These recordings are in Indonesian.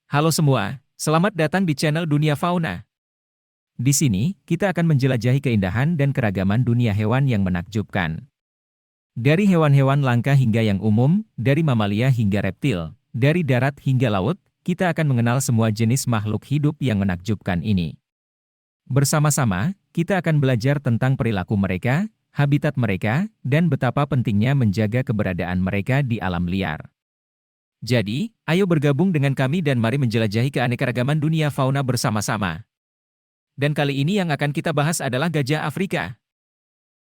Halo semua, selamat datang di channel Dunia Fauna. Di sini, kita akan menjelajahi keindahan dan keragaman dunia hewan yang menakjubkan. Dari hewan-hewan langka hingga yang umum, dari mamalia hingga reptil, dari darat hingga laut, kita akan mengenal semua jenis makhluk hidup yang menakjubkan ini. Bersama-sama, kita akan belajar tentang perilaku mereka, habitat mereka, dan betapa pentingnya menjaga keberadaan mereka di alam liar. Jadi, ayo bergabung dengan kami dan mari menjelajahi keanekaragaman dunia fauna bersama-sama. Dan kali ini yang akan kita bahas adalah gajah Afrika.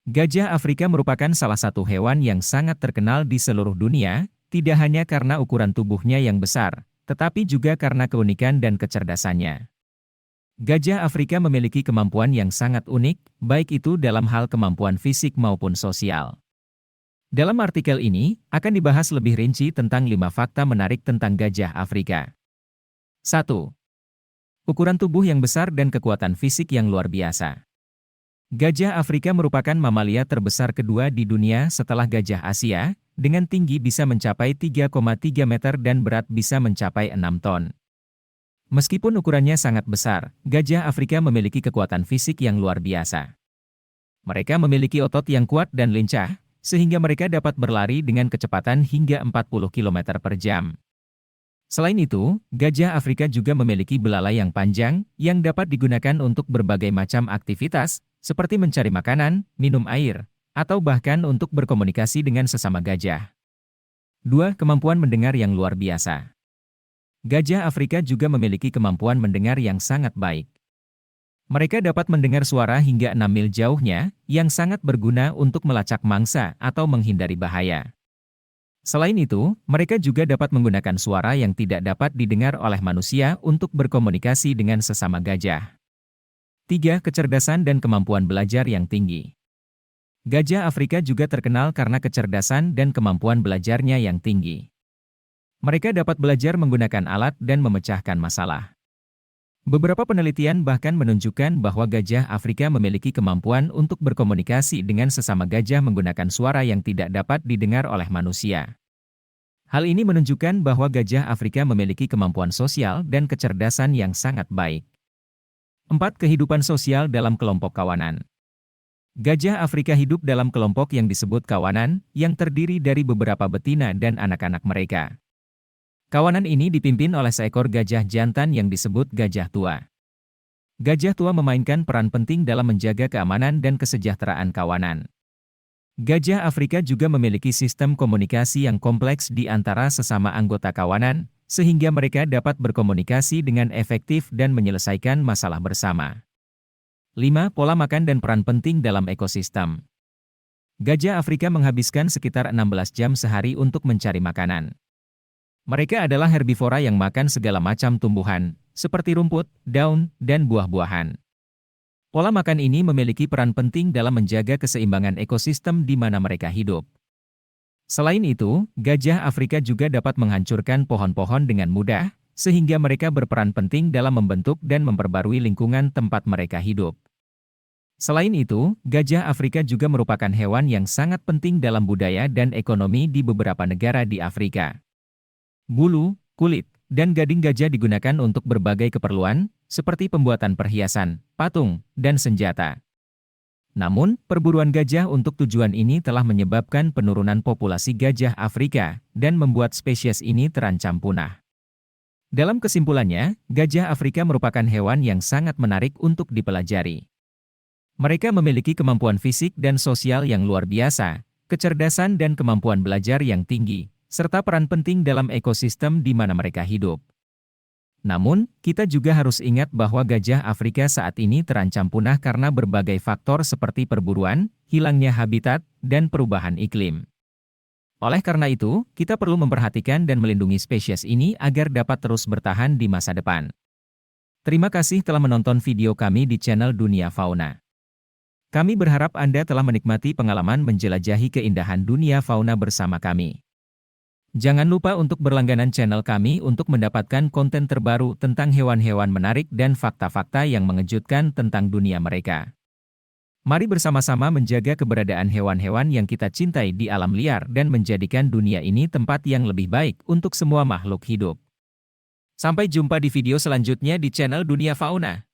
Gajah Afrika merupakan salah satu hewan yang sangat terkenal di seluruh dunia, tidak hanya karena ukuran tubuhnya yang besar, tetapi juga karena keunikan dan kecerdasannya. Gajah Afrika memiliki kemampuan yang sangat unik, baik itu dalam hal kemampuan fisik maupun sosial. Dalam artikel ini, akan dibahas lebih rinci tentang 5 fakta menarik tentang gajah Afrika. 1. Ukuran tubuh yang besar dan kekuatan fisik yang luar biasa. Gajah Afrika merupakan mamalia terbesar kedua di dunia setelah gajah Asia, dengan tinggi bisa mencapai 3,3 meter dan berat bisa mencapai 6 ton. Meskipun ukurannya sangat besar, gajah Afrika memiliki kekuatan fisik yang luar biasa. Mereka memiliki otot yang kuat dan lincah, sehingga mereka dapat berlari dengan kecepatan hingga 40 km per jam. Selain itu, gajah Afrika juga memiliki belalai yang panjang, yang dapat digunakan untuk berbagai macam aktivitas, seperti mencari makanan, minum air, atau bahkan untuk berkomunikasi dengan sesama gajah. 2. Kemampuan mendengar yang luar biasa. Gajah Afrika juga memiliki kemampuan mendengar yang sangat baik. Mereka dapat mendengar suara hingga 6 mil jauhnya, yang sangat berguna untuk melacak mangsa atau menghindari bahaya. Selain itu, mereka juga dapat menggunakan suara yang tidak dapat didengar oleh manusia untuk berkomunikasi dengan sesama gajah. 3. Kecerdasan dan kemampuan belajar yang tinggi. Gajah Afrika juga terkenal karena kecerdasan dan kemampuan belajarnya yang tinggi. Mereka dapat belajar menggunakan alat dan memecahkan masalah. Beberapa penelitian bahkan menunjukkan bahwa gajah Afrika memiliki kemampuan untuk berkomunikasi dengan sesama gajah menggunakan suara yang tidak dapat didengar oleh manusia. Hal ini menunjukkan bahwa gajah Afrika memiliki kemampuan sosial dan kecerdasan yang sangat baik. 4. Kehidupan sosial dalam kelompok kawanan. Gajah Afrika hidup dalam kelompok yang disebut kawanan, yang terdiri dari beberapa betina dan anak-anak mereka. Kawanan ini dipimpin oleh seekor gajah jantan yang disebut gajah tua. Gajah tua memainkan peran penting dalam menjaga keamanan dan kesejahteraan kawanan. Gajah Afrika juga memiliki sistem komunikasi yang kompleks di antara sesama anggota kawanan, sehingga mereka dapat berkomunikasi dengan efektif dan menyelesaikan masalah bersama. 5. Pola makan dan peran penting dalam ekosistem. Gajah Afrika menghabiskan sekitar 16 jam sehari untuk mencari makanan. Mereka adalah herbivora yang makan segala macam tumbuhan, seperti rumput, daun, dan buah-buahan. Pola makan ini memiliki peran penting dalam menjaga keseimbangan ekosistem di mana mereka hidup. Selain itu, gajah Afrika juga dapat menghancurkan pohon-pohon dengan mudah, sehingga mereka berperan penting dalam membentuk dan memperbarui lingkungan tempat mereka hidup. Selain itu, gajah Afrika juga merupakan hewan yang sangat penting dalam budaya dan ekonomi di beberapa negara di Afrika. Bulu, kulit, dan gading gajah digunakan untuk berbagai keperluan, seperti pembuatan perhiasan, patung, dan senjata. Namun, perburuan gajah untuk tujuan ini telah menyebabkan penurunan populasi gajah Afrika, dan membuat spesies ini terancam punah. Dalam kesimpulannya, gajah Afrika merupakan hewan yang sangat menarik untuk dipelajari. Mereka memiliki kemampuan fisik dan sosial yang luar biasa, kecerdasan dan kemampuan belajar yang tinggi, serta peran penting dalam ekosistem di mana mereka hidup. Namun, kita juga harus ingat bahwa gajah Afrika saat ini terancam punah karena berbagai faktor seperti perburuan, hilangnya habitat, dan perubahan iklim. Oleh karena itu, kita perlu memperhatikan dan melindungi spesies ini agar dapat terus bertahan di masa depan. Terima kasih telah menonton video kami di channel Dunia Fauna. Kami berharap Anda telah menikmati pengalaman menjelajahi keindahan dunia fauna bersama kami. Jangan lupa untuk berlangganan channel kami untuk mendapatkan konten terbaru tentang hewan-hewan menarik dan fakta-fakta yang mengejutkan tentang dunia mereka. Mari bersama-sama menjaga keberadaan hewan-hewan yang kita cintai di alam liar dan menjadikan dunia ini tempat yang lebih baik untuk semua makhluk hidup. Sampai jumpa di video selanjutnya di channel Dunia Fauna.